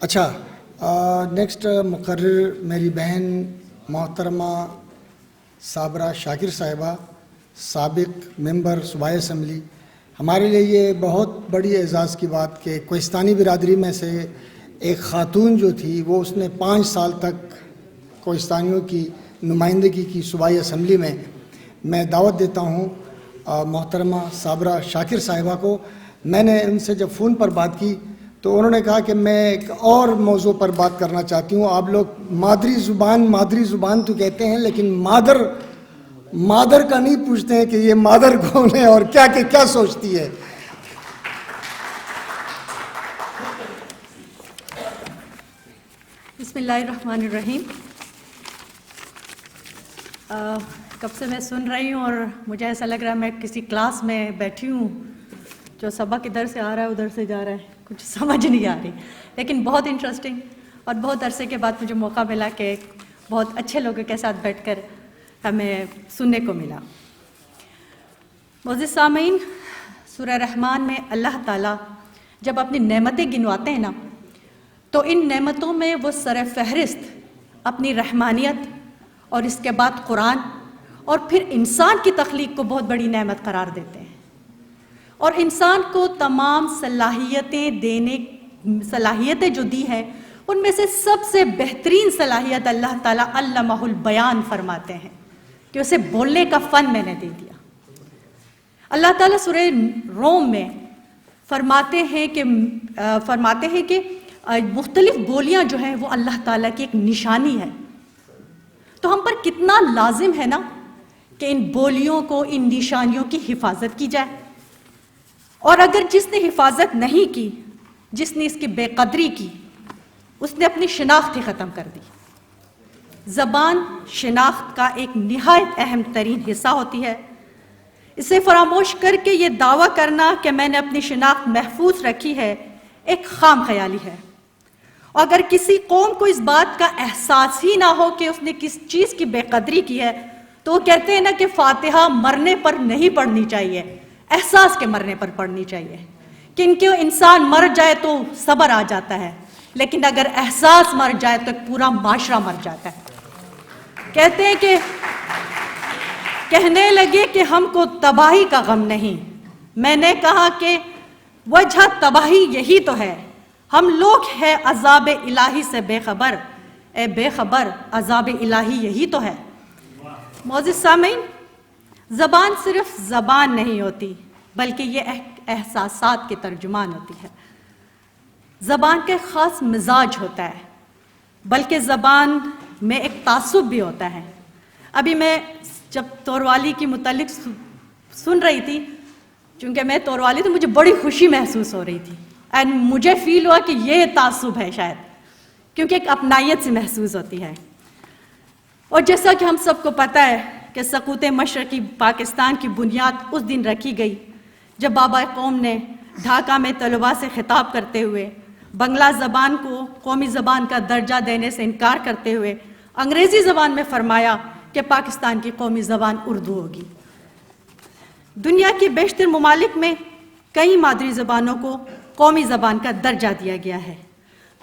اچھا، نیکسٹ مقرر میری بہن محترمہ صابرہ شاکر صاحبہ، سابق ممبر صوبائی اسمبلی. ہمارے لیے یہ بہت بڑی اعزاز کی بات کہ کوہستانی برادری میں سے ایک خاتون جو تھی وہ اس نے 5 سال تک کوہستانیوں کی نمائندگی کی صوبائی اسمبلی میں. میں دعوت دیتا ہوں محترمہ صابرہ شاکر صاحبہ کو. میں نے ان سے جب فون پر بات کی تو انہوں نے کہا کہ میں ایک اور موضوع پر بات کرنا چاہتی ہوں. آپ لوگ مادری زبان تو کہتے ہیں، لیکن مادر کا نہیں پوچھتے ہیں کہ یہ مادر کون ہے اور کیا سوچتی ہے. بسم اللہ الرحمن الرحیم. کب سے میں سن رہی ہوں اور مجھے ایسا لگ رہا ہے میں کسی کلاس میں بیٹھی ہوں جو سبق ادھر سے آ رہا ہے ادھر سے جا رہا ہے، کچھ سمجھ نہیں آ رہی، لیکن بہت انٹرسٹنگ اور بہت عرصے کے بعد مجھے موقع ملا کہ بہت اچھے لوگوں کے ساتھ بیٹھ کر ہمیں سننے کو ملا. معزز سامعین، سورہ رحمان میں اللہ تعالیٰ جب اپنی نعمتیں گنواتے ہیں نا تو ان نعمتوں میں وہ سر فہرست اپنی رحمانیت اور اس کے بعد قرآن اور پھر انسان کی تخلیق کو بہت بڑی نعمت قرار دیتے ہیں، اور انسان کو تمام صلاحیتیں جو دی ہیں ان میں سے سب سے بہترین صلاحیت اللہ تعالیٰ علمہ البیان فرماتے ہیں کہ اسے بولنے کا فن میں نے دے دیا. اللہ تعالیٰ سورہ روم میں فرماتے ہیں کہ مختلف بولیاں جو ہیں وہ اللہ تعالیٰ کی ایک نشانی ہے. تو ہم پر کتنا لازم ہے نا کہ ان بولیوں کو، ان نشانیوں کی حفاظت کی جائے. اور اگر جس نے حفاظت نہیں کی، جس نے اس کی بے قدری کی، اس نے اپنی شناخت ہی ختم کر دی. زبان شناخت کا ایک نہایت اہم ترین حصہ ہوتی ہے. اسے فراموش کر کے یہ دعویٰ کرنا کہ میں نے اپنی شناخت محفوظ رکھی ہے ایک خام خیالی ہے. اور اگر کسی قوم کو اس بات کا احساس ہی نہ ہو کہ اس نے کس چیز کی بے قدری کی ہے تو وہ کہتے ہیں نا کہ فاتحہ مرنے پر نہیں پڑھنی چاہیے، احساس کے مرنے پر پڑھنی چاہیے. کیونکہ انسان مر جائے تو صبر آ جاتا ہے، لیکن اگر احساس مر جائے تو ایک پورا معاشرہ مر جاتا ہے. کہتے ہیں کہ کہنے لگے کہ ہم کو تباہی کا غم نہیں. میں نے کہا کہ وجہ تباہی یہی تو ہے، ہم لوگ ہیں عذاب الہی سے بے خبر. اے بے خبر، عذاب الہی یہی تو ہے. معزز سامعین، زبان صرف زبان نہیں ہوتی بلکہ یہ احساسات کے ترجمان ہوتی ہے. زبان کے خاص مزاج ہوتا ہے، بلکہ زبان میں ایک تعصب بھی ہوتا ہے. ابھی میں جب توروالی کی متعلق سن رہی تھی، چونکہ میں توروالی تو مجھے بڑی خوشی محسوس ہو رہی تھی، اینڈ مجھے فیل ہوا کہ یہ تعصب ہے شاید، کیونکہ ایک اپنائیت سے محسوس ہوتی ہے. اور جیسا کہ ہم سب کو پتہ ہے کہ سقوط مشرقی پاکستان کی بنیاد اس دن رکھی گئی جب بابا قوم نے ڈھاکہ میں طلباء سے خطاب کرتے ہوئے بنگلہ زبان کو قومی زبان کا درجہ دینے سے انکار کرتے ہوئے انگریزی زبان میں فرمایا کہ پاکستان کی قومی زبان اردو ہوگی. دنیا کے بیشتر ممالک میں کئی مادری زبانوں کو قومی زبان کا درجہ دیا گیا ہے،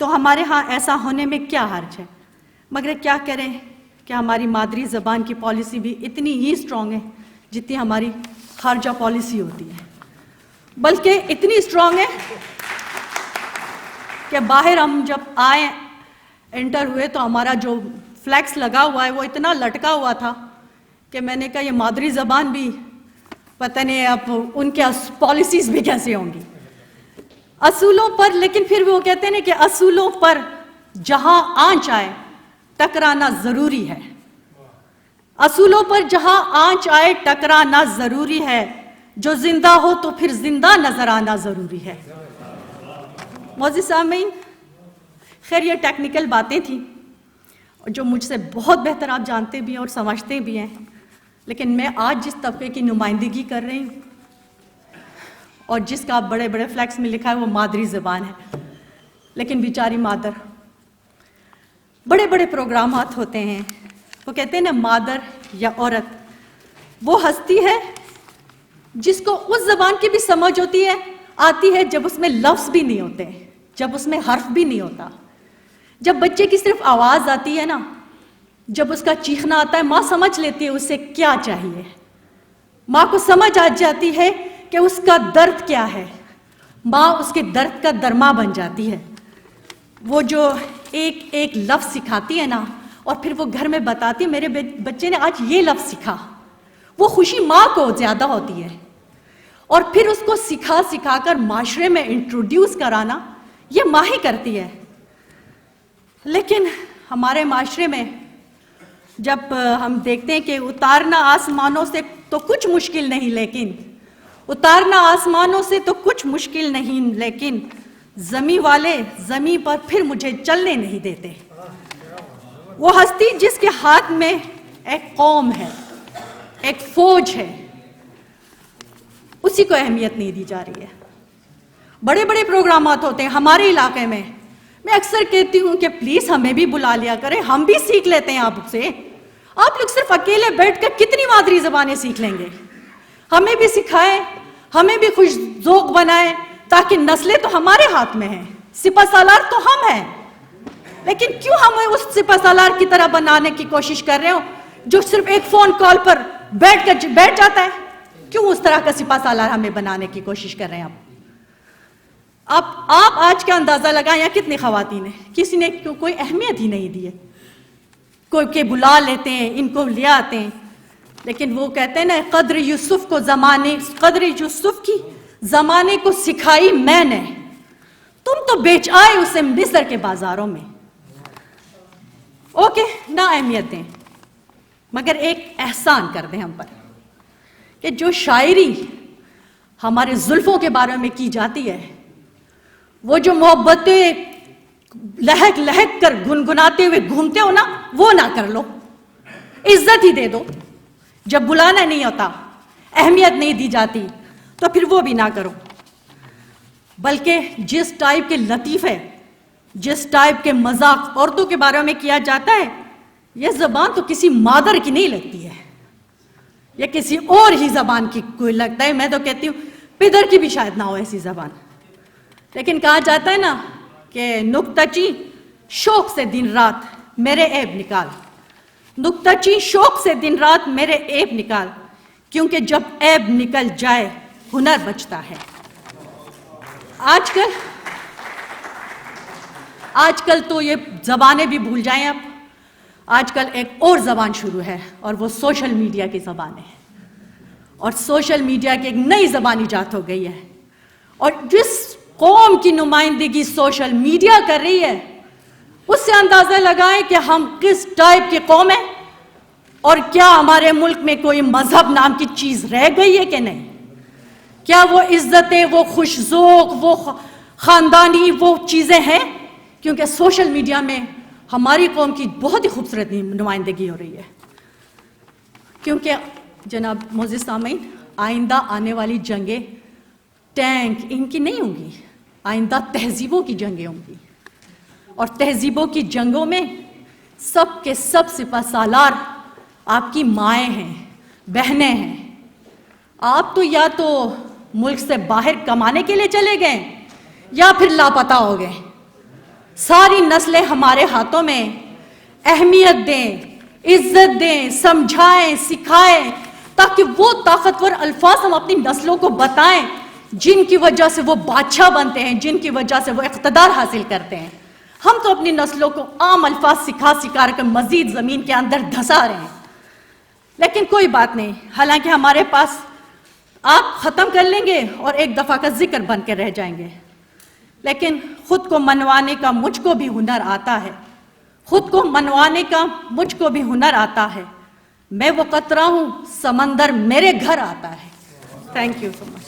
تو ہمارے ہاں ایسا ہونے میں کیا حرج ہے؟ مگر کیا کریں کہ ہماری مادری زبان کی پالیسی بھی اتنی ہی اسٹرانگ ہے جتنی ہماری خارجہ پالیسی ہوتی ہے، بلکہ اتنی اسٹرانگ ہے کہ باہر ہم جب آئے انٹر ہوئے تو ہمارا جو فلیکس لگا ہوا ہے وہ اتنا لٹکا ہوا تھا کہ میں نے کہا یہ مادری زبان بھی پتہ نہیں اب ان کے پالیسیز بھی کیسے ہوں گی. اصولوں پر، لیکن پھر بھی وہ کہتے ہیں کہ اصولوں پر جہاں آنچ آئے ٹکرانا ضروری ہے. اصولوں پر جہاں آنچ آئے ٹکرانا ضروری ہے، جو زندہ ہو تو پھر زندہ نظر آنا ضروری ہے. معزز سامعین، خیر یہ ٹیکنیکل باتیں تھیں جو مجھ سے بہت بہتر آپ جانتے بھی ہیں اور سمجھتے بھی ہیں، لیکن میں آج جس طبقے کی نمائندگی کر رہی ہوں اور جس کا بڑے بڑے فلیکس میں لکھا ہے وہ مادری زبان ہے، لیکن بیچاری مادر. بڑے بڑے پروگرامات ہوتے ہیں، وہ کہتے ہیں نا مادر یا عورت وہ ہستی ہے جس کو اس زبان کی بھی سمجھ آتی ہے جب اس میں لفظ بھی نہیں ہوتے، جب اس میں حرف بھی نہیں ہوتا، جب بچے کی صرف آواز آتی ہے نا، جب اس کا چیخنا آتا ہے، ماں سمجھ لیتی ہے اسے کیا چاہیے. ماں کو سمجھ آ جاتی ہے کہ اس کا درد کیا ہے. ماں اس کے درد کا درما بن جاتی ہے. وہ جو ایک ایک لفظ سکھاتی ہے نا، اور پھر وہ گھر میں بتاتی ہے میرے بچے نے آج یہ لفظ سیکھا، وہ خوشی ماں کو زیادہ ہوتی ہے. اور پھر اس کو سکھا کر معاشرے میں انٹروڈیوس کرانا یہ ماں ہی کرتی ہے. لیکن ہمارے معاشرے میں جب ہم دیکھتے ہیں کہ اتارنا آسمانوں سے تو کچھ مشکل نہیں، لیکن زمیں والے زمیں پر پھر مجھے چلنے نہیں دیتے. وہ ہستی جس کے ہاتھ میں ایک قوم ہے، ایک فوج ہے، اسی کو اہمیت نہیں دی جا رہی ہے. بڑے بڑے پروگرامات ہوتے ہیں ہمارے علاقے میں. میں اکثر کہتی ہوں کہ پلیز ہمیں بھی بلا لیا کریں، ہم بھی سیکھ لیتے ہیں آپ سے. آپ لوگ صرف اکیلے بیٹھ کر کتنی مادری زبانیں سیکھ لیں گے؟ ہمیں بھی سکھائیں، ہمیں بھی خوش ذوق بنائیں، تاکہ نسلیں تو ہمارے ہاتھ میں ہیں، سپہ سالار تو ہم ہیں. لیکن کیوں ہمیں اس سپہ سالار کی طرح بنانے کی کوشش کر رہے ہو جو صرف ایک فون کال پر بیٹھ جاتا ہے؟ کیوں اس طرح کا سپہ سالار ہمیں بنانے کی کوشش کر رہے ہیں آپ آج کا اندازہ لگائیں یا کتنی خواتین ہیں، کسی نے کوئی اہمیت ہی نہیں دی ہے. کوئی کہ بلا لیتے ہیں، ان کو لے آتے ہیں. لیکن وہ کہتے ہیں نا قدر یوسف کی زمانے کو سکھائی میں نے، تم تو بیچ آئے اسے مصر کے بازاروں میں. اوکے، نہ اہمیت دیں، مگر ایک احسان کر دیں ہم پر کہ جو شاعری ہمارے زلفوں کے بارے میں کی جاتی ہے، وہ جو محبتیں لہک لہک کر گنگناتے ہوئے گھومتے ہو نا، وہ نہ کر لو. عزت ہی دے دو. جب بلانا نہیں ہوتا، اہمیت نہیں دی جاتی، تو پھر وہ بھی نہ کرو. بلکہ جس ٹائپ کے لطیفے، جس ٹائپ کے مذاق عورتوں کے بارے میں کیا جاتا ہے، یہ زبان تو کسی مادر کی نہیں لگتی ہے، یہ کسی اور ہی زبان کی کوئی لگتا ہے. میں تو کہتی ہوں پدر کی بھی شاید نہ ہو ایسی زبان. لیکن کہا جاتا ہے نا کہ نکتہ چی شوق سے دن رات میرے عیب نکال، نکتہ چی شوق سے دن رات میرے عیب نکال، کیونکہ جب عیب نکل جائے ہنر بچتا ہے. آج کل تو یہ زبانیں بھی بھول جائیں. اب آج کل ایک اور زبان شروع ہے، اور وہ سوشل میڈیا کی زبان ہے. اور سوشل میڈیا کی ایک نئی زبان ایجاد ہو گئی ہے. اور جس قوم کی نمائندگی سوشل میڈیا کر رہی ہے، اس سے اندازہ لگائیں کہ ہم کس ٹائپ کی قوم ہیں، اور کیا ہمارے ملک میں کوئی مذہب نام کی چیز رہ گئی ہے کہ نہیں. کیا وہ عزتیں، وہ خوش ذوق، وہ خاندانی وہ چیزیں ہیں؟ کیونکہ سوشل میڈیا میں ہماری قوم کی بہت ہی خوبصورت نمائندگی ہو رہی ہے. کیونکہ جناب معزز سامعین، آئندہ آنے والی جنگیں ٹینک ان کی نہیں ہوں گی، آئندہ تہذیبوں کی جنگیں ہوں گی. اور تہذیبوں کی جنگوں میں سب کے سب سپہ سالار آپ کی مائیں ہیں، بہنیں ہیں. آپ تو یا تو ملک سے باہر کمانے کے لیے چلے گئے یا پھر لاپتہ ہو گئے. ساری نسلیں ہمارے ہاتھوں میں. اہمیت دیں، عزت دیں، سمجھائیں، سکھائیں، تاکہ وہ طاقتور الفاظ ہم اپنی نسلوں کو بتائیں جن کی وجہ سے وہ بادشاہ بنتے ہیں، جن کی وجہ سے وہ اقتدار حاصل کرتے ہیں. ہم تو اپنی نسلوں کو عام الفاظ سکھا کر مزید زمین کے اندر دھسا رہے ہیں. لیکن کوئی بات نہیں، حالانکہ ہمارے پاس آپ ختم کر لیں گے اور ایک دفعہ کا ذکر بن کے رہ جائیں گے. لیکن خود کو منوانے کا مجھ کو بھی ہنر آتا ہے، خود کو منوانے کا مجھ کو بھی ہنر آتا ہے. میں وہ قطرہ ہوں، سمندر میرے گھر آتا ہے. Thank you so much.